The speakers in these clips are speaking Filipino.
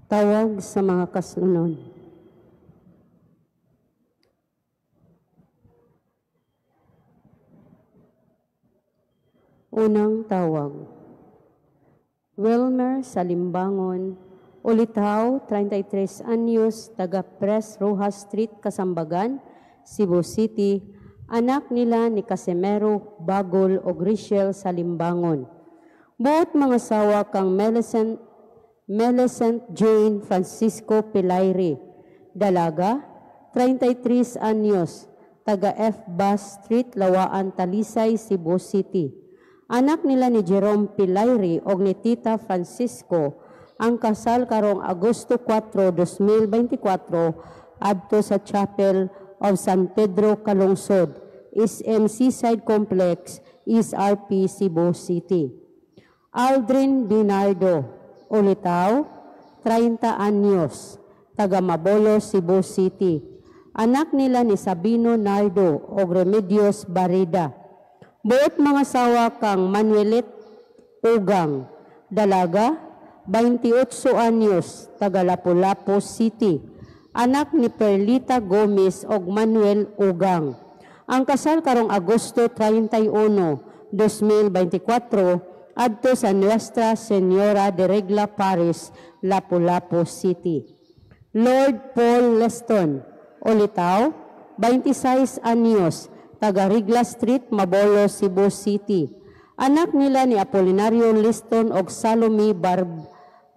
Tawag sa mga kasunod. Unang tawag. Wilmer Salimbangon, Ulitaw, 33 anyos, taga Pres Rojas Street, Kasambagan, Cebu City, anak nila ni Casimero Bagol o Grishel Salimbangon. Buot mga sawa kang Millicent Jane Francisco Pilayri, dalaga, 33 anyos, taga F. Bas Street, Lawaan, Talisay, Cebu City. Anak nila ni Jerome Pilayri o ni Tita Francisco, ang kasal karong Agosto 4, 2024 adto sa Chapel of San Pedro, Calungsod, SM Seaside Complex, East RP, Cebu City. Aldrin Binardo, Ulitaw, 30 anyos, taga Mabolo, Cebu City. Anak nila ni Sabino Nardo o Remedios Barida. Buot mga sawa kang Manuelit Ugang, dalaga, 28 anyos, taga Lapu-Lapu City. Anak ni Perlita Gomez o Manuel Ugang. Ang kasal karong Agosto 31, 2024 adto sa Nuestra Señora de Regla Parish, Lapu-Lapu City. Lord Paul Leston, Ulitaw, 26 anyos, taga Regla Street, Mabolo, Cebu City. Anak nila ni Apolinario Liston og Salome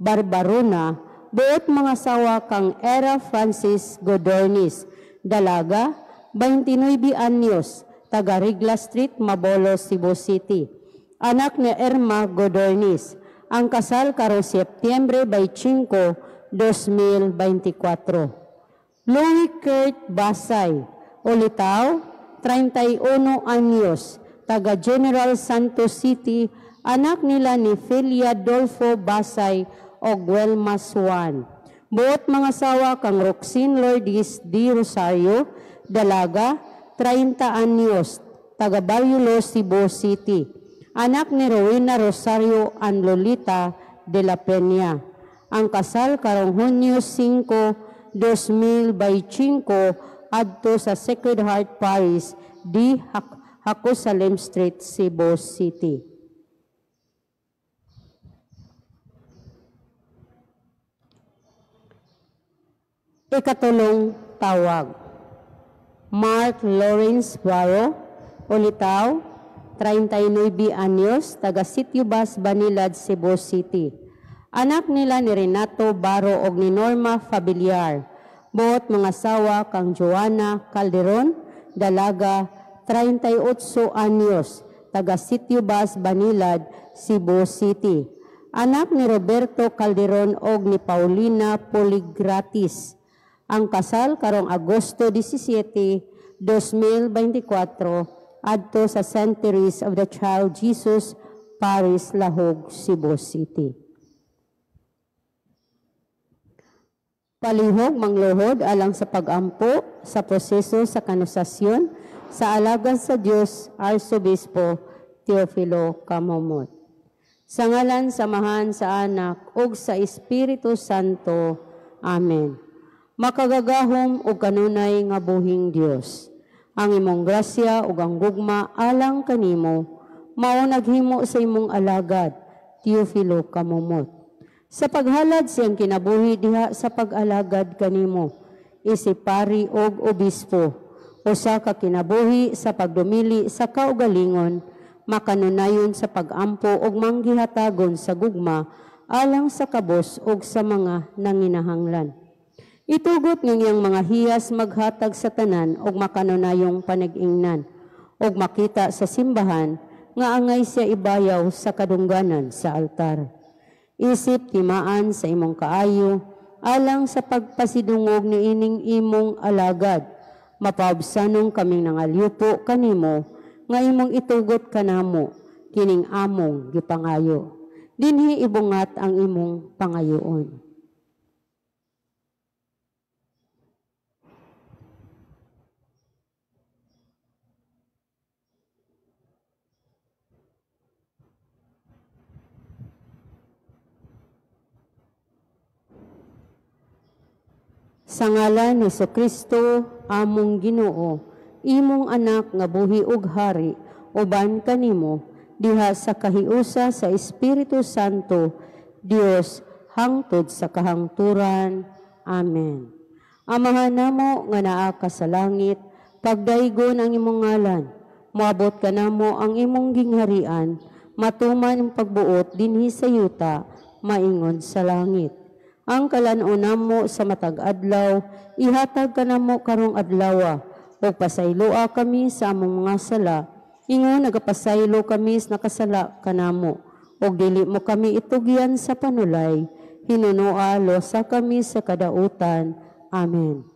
Barbarona, buot mga sawa kang Era Francis Godornis, dalaga, 29 anyos, taga Regla Street, Mabolo, Cebu City. Anak ni Irma Godornis. Ang kasal karong Setyembre 25, 2024. Louis Kurt Basay, Ulitaw, 31 anyos, taga General Santos City, anak nila ni Felia Dolfo Basay o Guelma Swan. Buot mga sawa kang Roxine Lourdes D. Rosario, dalaga, 30 anyos, taga Bayulo, Cebu City. Anak ni Rowena Rosario and Lolita de la Peña. Ang kasal karong Hunyo 5, 2025 adto sa Sacred Heart Parish, D. Hakusalem Street, Cebu City. Ikatulong tawag. Mark Lawrence Barro, Ulitaw, 39 anyos, taga Sitio Bas, Banilad, Cebu City. Anak nila ni Renato Barro o ni Norma Fabiliar. Buot mga sawa kang Joanna Calderon, dalaga, 38 anyos, taga Sitio Bas, Banilad, Cebu City. Anak ni Roberto Calderon o ni Paulina Poligratis. Ang kasal karong Agosto 17, 2024 adto sa St. Therese of the Child Jesus Parish, Lahog, Cebu City. Palihog mangluhod alang sa pag-ampo sa proseso sa kanusasyon sa alagad sa Dios Arsobispo Teofilo Camomot. Sa ngalan samahan sa anak ug sa Espiritu Santo. Amen. Makagagahom ug kanunay nga buhing Dios. Ang imong grasya ug ang gugma alang kanimo mao naghimo sa imong alagad Teofilo Camomot. Sa paghalad siyang kinabuhi diha sa pag-alagad kanimo, isipari og obispo, usa ka kinabuhi sa pagdumili sa kaugalingon, makanunayon sa pag-ampo og manggihatagon sa gugma alang sa kabos og sa mga nanginahanglan. Itugot ngayang mga hiyas maghatag sa tanan og makanunayong panag-ingnan og makita sa simbahan nga angay siya ibayaw sa kadungganan sa altar. Isip timaan sa imong kaayo, alang sa pagpasidungog ni ining imong alagad, mapaubsanong kaming nangalyupo kanimo, nga imong itugot kanamo, kining among gipangayo. Dinhi ibungat ang imong pangayoon. Sa ngalan ni Kristo among Ginoo, imong anak nga buhi ug hari, uban kanimo, diha sa kahiusa sa Espiritu Santo, Dios hangtod sa kahangturan. Amen. Amahan namo nga naa ka sa langit, pagdaygon ang imong ngalan, moabot ka namo ang imong gingharian, matuman ang pagbuot dinhi sa yuta, maingon sa langit. Ang kalan-unan mo sa matag adlaw, ihatag ka namo karong adlaw, o pasayloa kami sa among mga sala, ingon nagapasaylo kami sa nakasala kanamo, o dili mo kami itugyan sa panulay, hinunoa losa kami sa kadautan. Amen.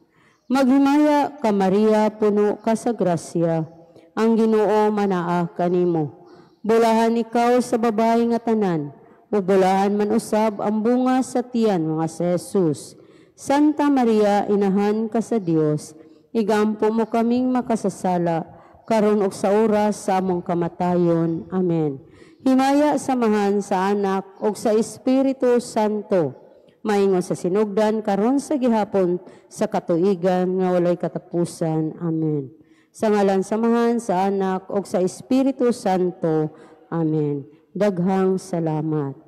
Maghimaya ka Maria, puno ka sa grasya, ang Ginoo manaa kanimo. Bulahan ikaw sa babae nga tanan, o bulahan man usab ang bunga sa tiyan mga si Jesus. Santa Maria, inahan ka sa Dios, igampo mo kaming makasasala, karon og sa oras sa among kamatayon. Amen. Himaya samahan sa anak og sa Espiritu Santo, maingon sa sinugdan karon sa gihapon sa katuigan nga walay katapusan. Amen. Sa ngalan samahan sa anak og sa Espiritu Santo. Amen. Daghang salamat.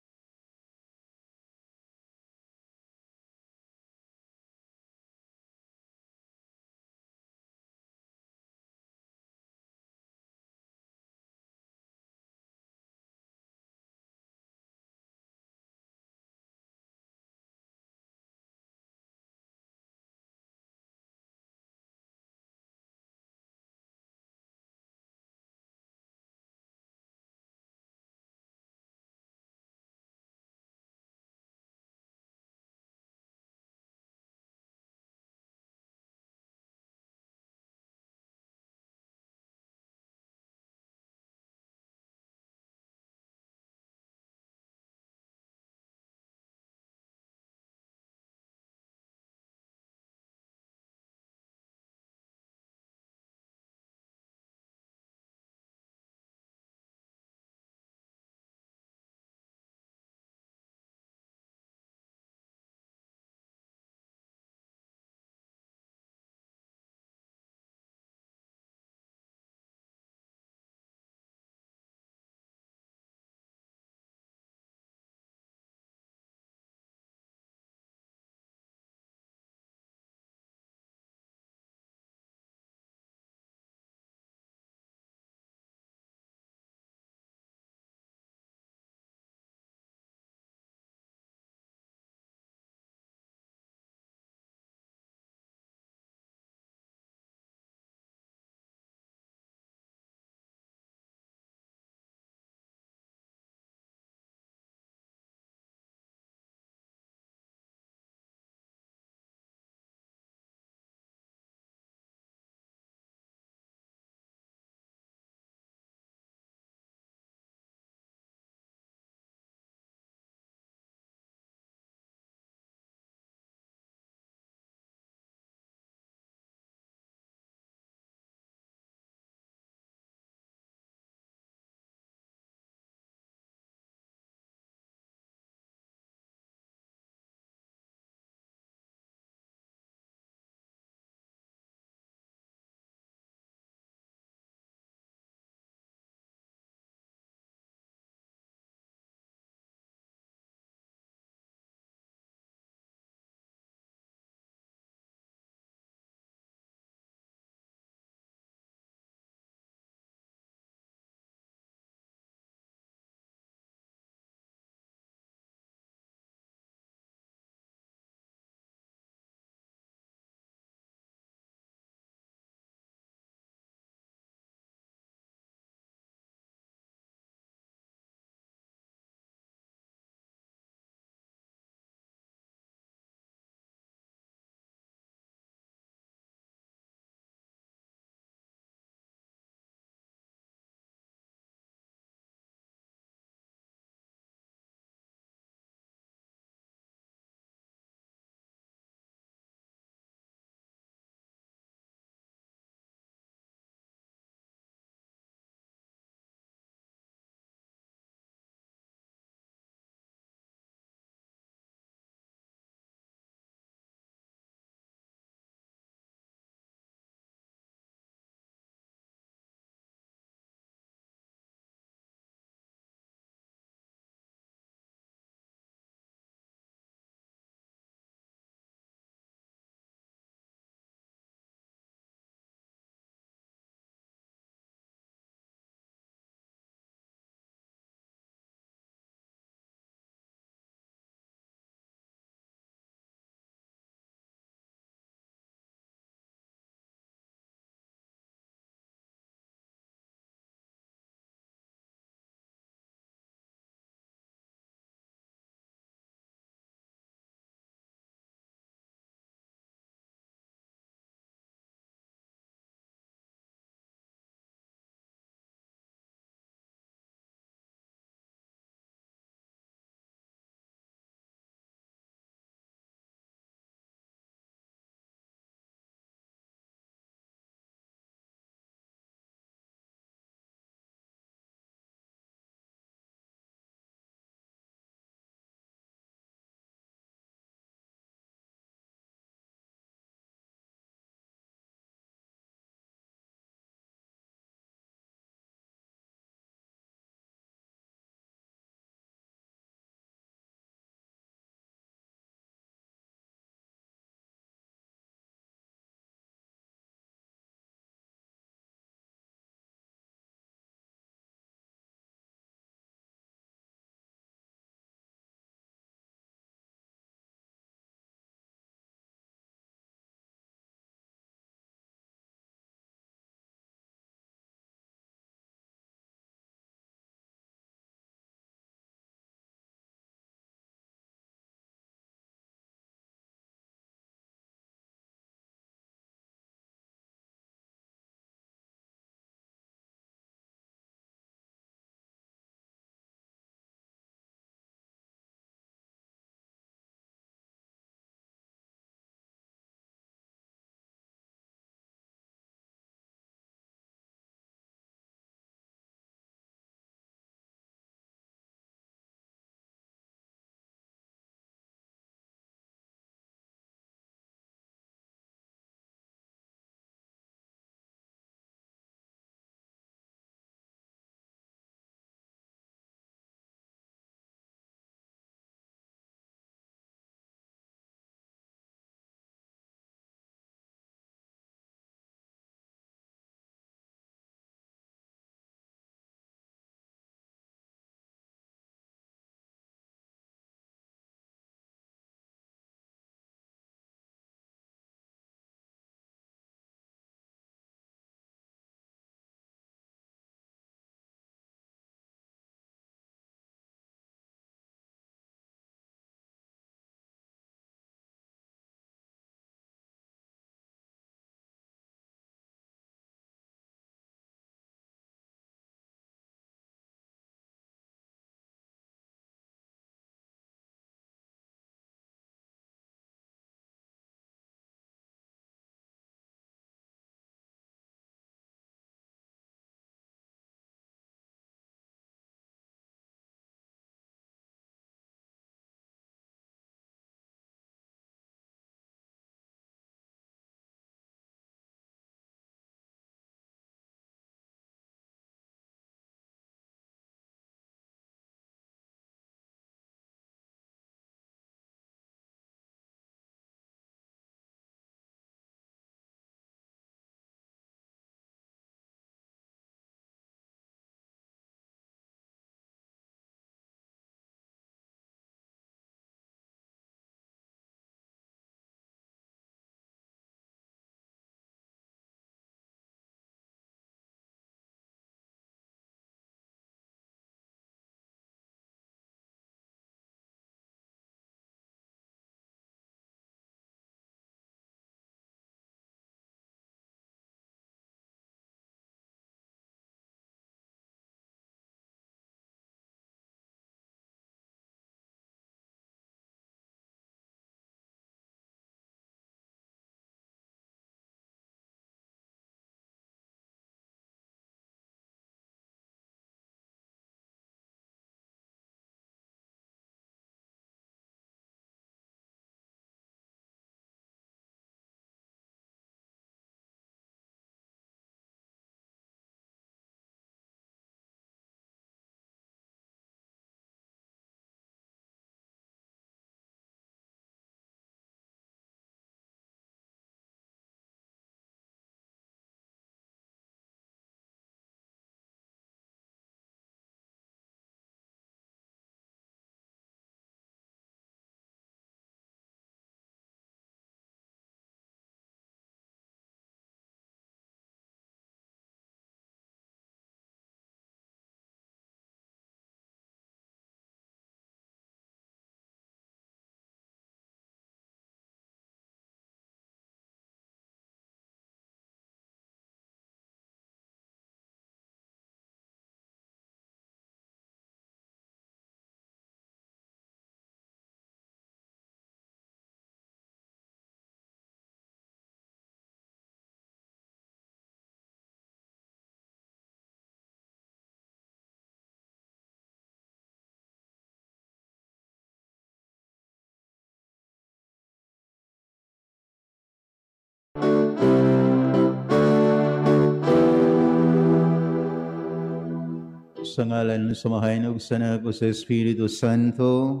sa ngalan sa Mahain ug sa Anak ug sa Espiritu Santo.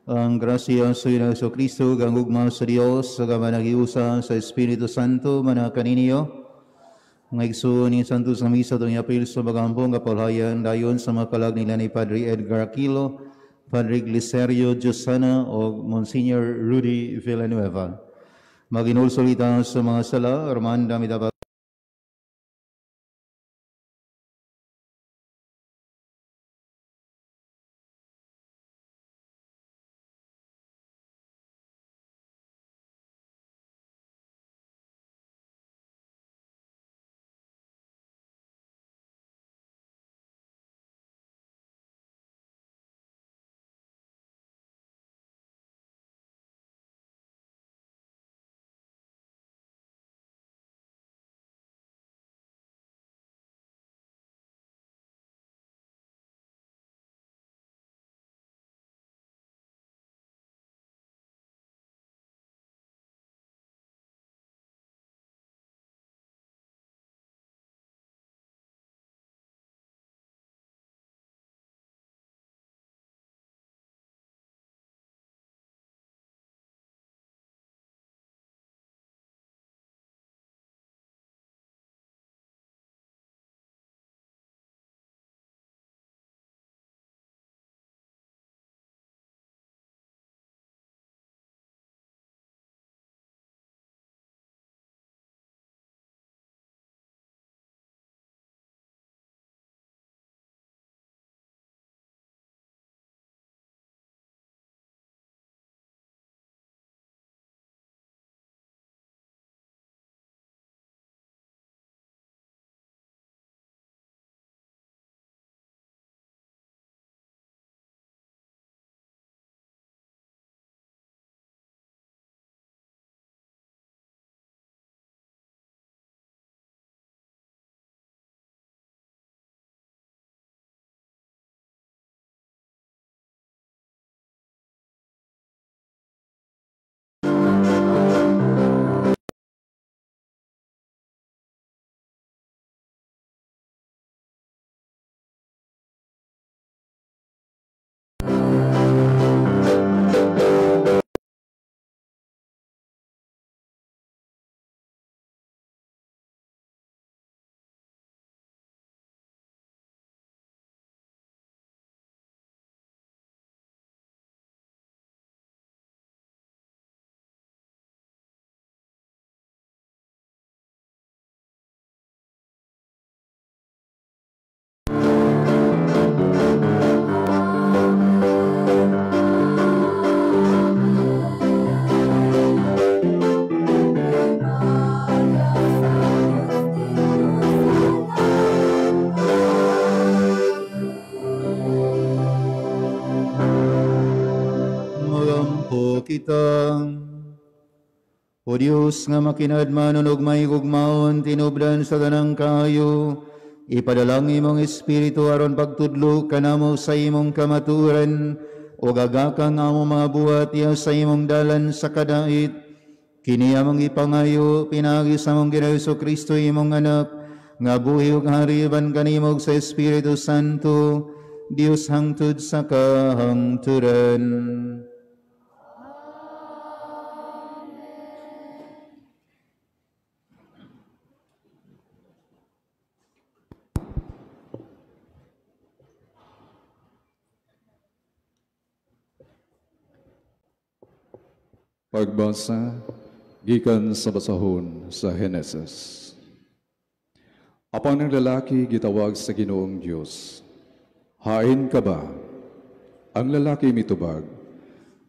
Ang grasya sa Hesus Kristo, ang ugma sa Dios, sa managiusa sa Espiritu Santo, manakaninyo. Ngaigsoon ni Santo sa Misa itong apil sa magampong kapalhayan dayon sa makalag nila ni Padre Edgar Aquilo, Padre Glicerio Josana o Monsignor Rudy Villanueva. Maginulsulita sa mga sala, Armanda Midabag. O Diyos nga makinadmanon og may gugmaon tinubdan sa tanang kayo, ipadalang imong Espiritu aron pagtudlo kanamo sa imong kamaturan o gagakang among mga buhat iya sa imong dalan sa kadait. Kini among ipangayo pinagi sa among Ginoong Kristo imong anak nga buhi ug hariban kanimo sa Espiritu Santo, Dios hangtod sa kahangturan. Pagbasa gikan sa basahon sa Henesis. Apan ang lalaki gitawag sa Ginoong Dios, hain ka ba? Ang lalaki mitubag,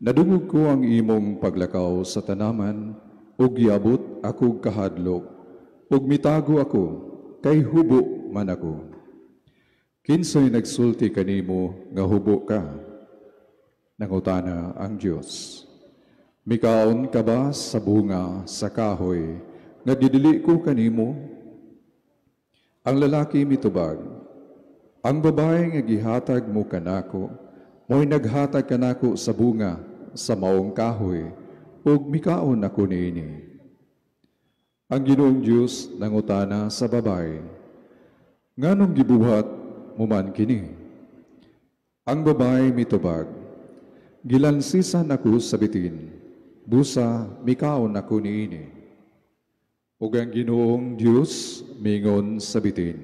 nadungog ko ang imong paglakaw sa tanaman, ug giabot ako kahadlok, ug mitago ako, kay hubo man ako. Kinsay nagsulti kanimo nga hubo ka? Nangutana ang Dios. Mikaon ka ba sa bunga sa kahoy nga didili ko kanimo? Ang lalaki mitubag, ang babae nga gihatag mo kanako, mo'y naghatag kanako sa bunga sa maong kahoy, ug mikaon ako niini. Ang Ginoong Diyos nangutana sa babae, nganong gibuhat mo man kini? Ang babae mitubag, gilansisan ako sa bitin, busa mikaon ako niini. Ug ang Ginoong Dios mingon sa bitin,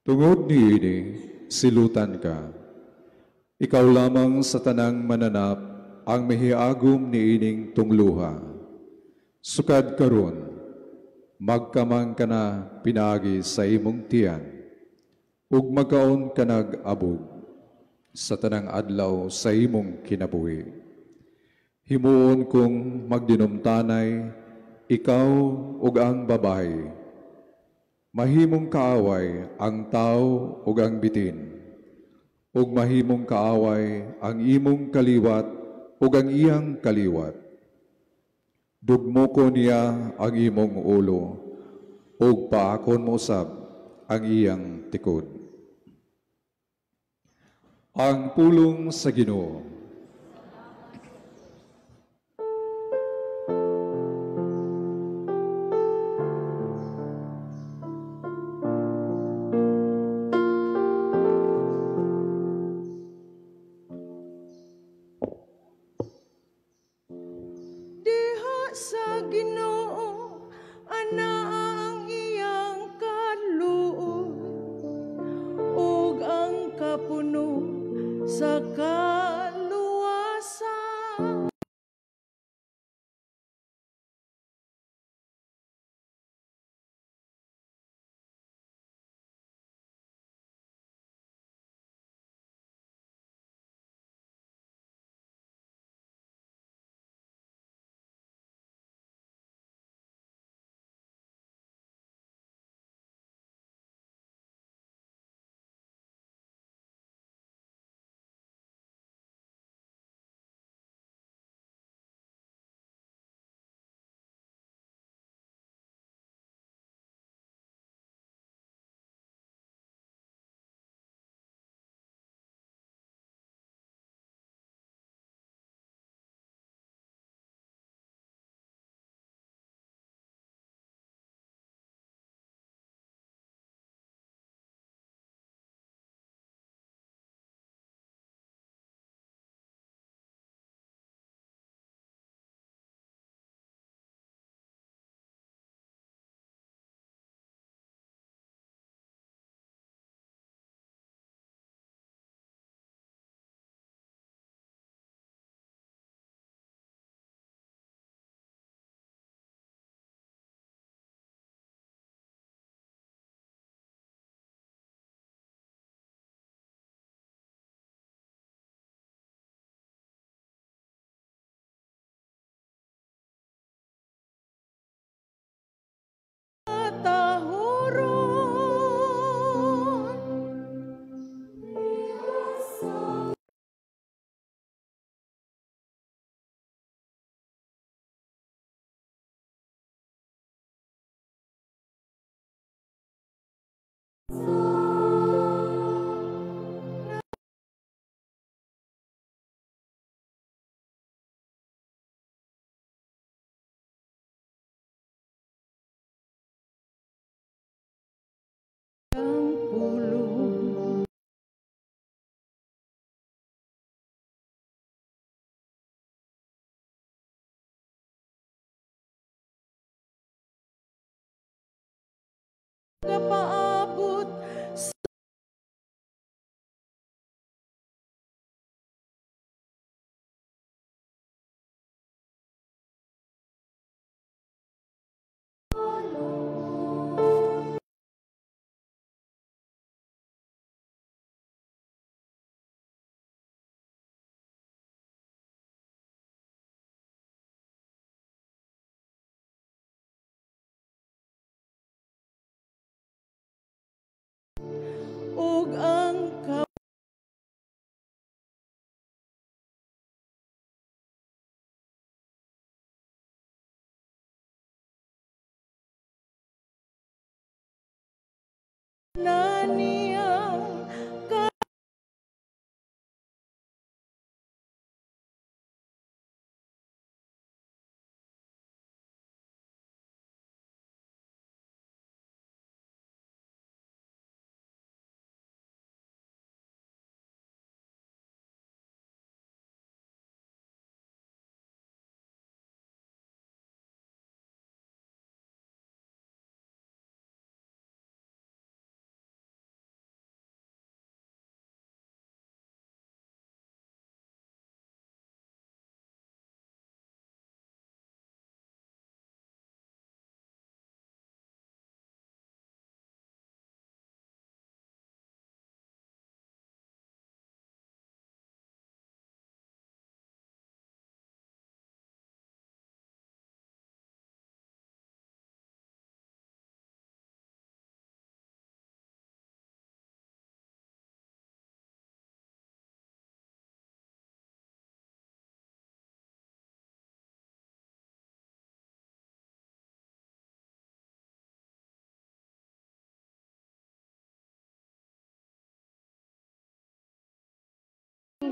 tungod niini, silutan ka. Ikaw lamang sa tanang mananap ang mahiagom niining tungluha. Sukad karon, magkamang ka na pinagi sa imong tiyan, ug magkaon ka nag-abog sa tanang adlaw sa imong kinabuhi. Himuon kong magdinumtanay, ikaw ug ang babae. Mahimong kaaway ang tao ug ang bitin, ug mahimong kaaway ang imong kaliwat ug ang iyang kaliwat. Dugmo ko niya ang imong ulo, ug paakon mo usab ang iyang tikod. Ang pulong sa Ginoo. Diha sa Ginoo ana ang iyang kaluoy ug ang kapuno sa kaluwasan. Tahuron ang pulong kapaabot ug ang kananiyang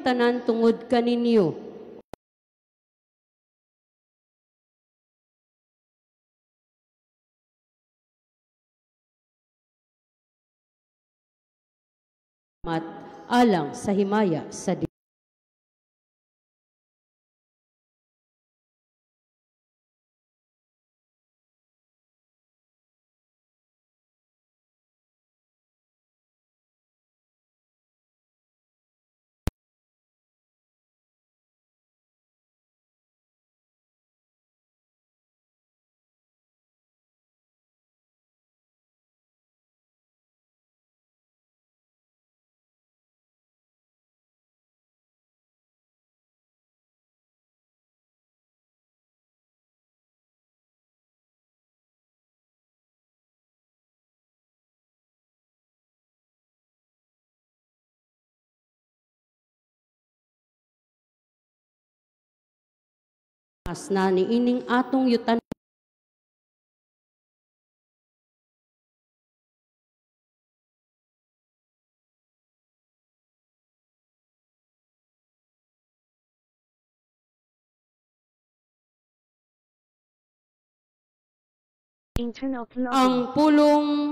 kaming tanan tungod kaninyo. Mat alang sa himaya sa Dios. As na ni ining atong yutan ang pulong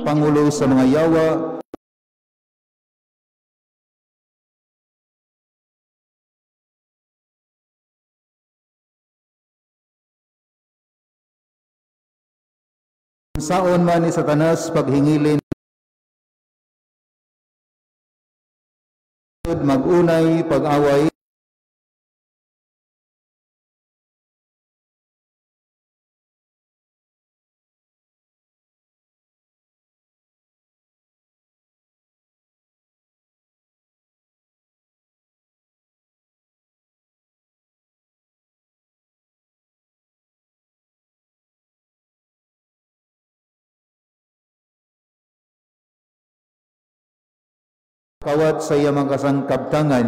Pangulo sa mga yawa, saon man ni Satanas paghingilin, magunay pag-away, kawat sa iyang kasangkaptangan,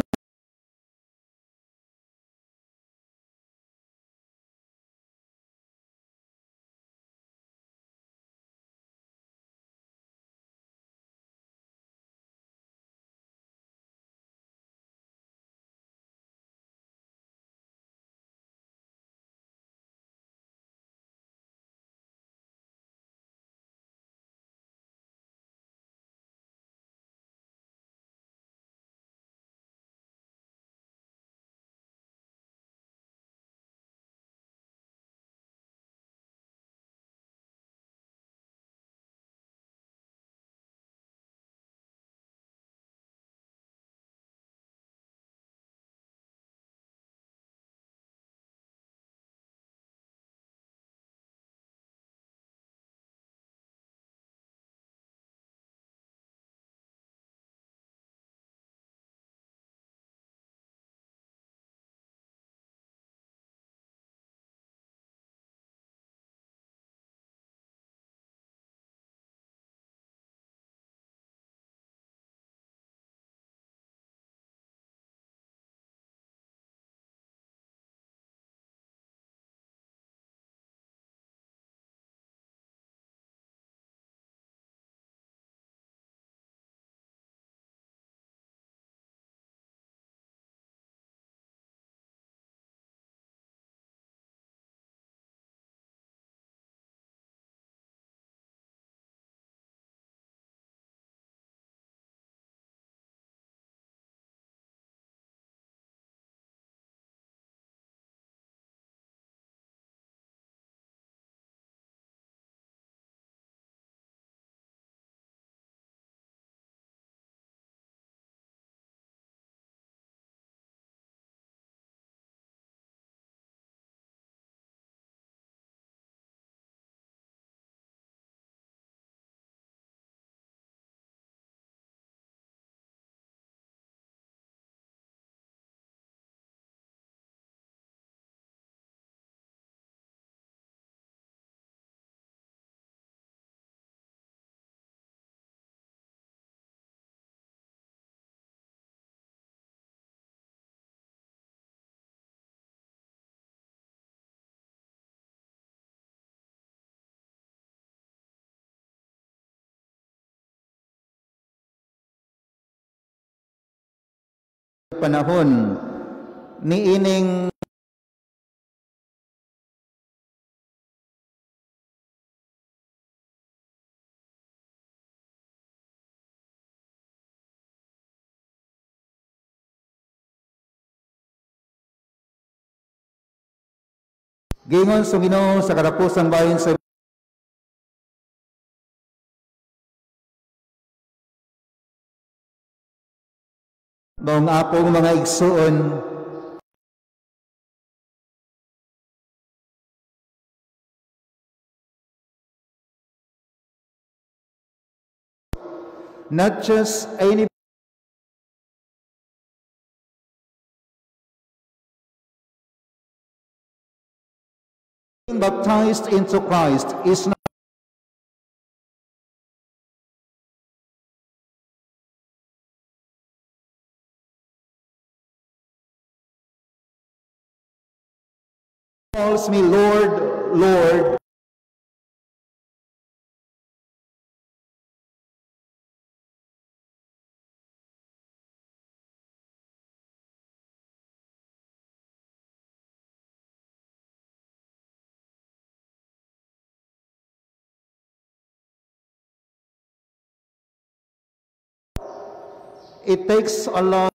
panahon ni ining gingon sa Ginoo sa katapusang bahin sa mga apong mga igsuon, not just any being baptized into Christ is not calls me Lord, Lord. It takes a lot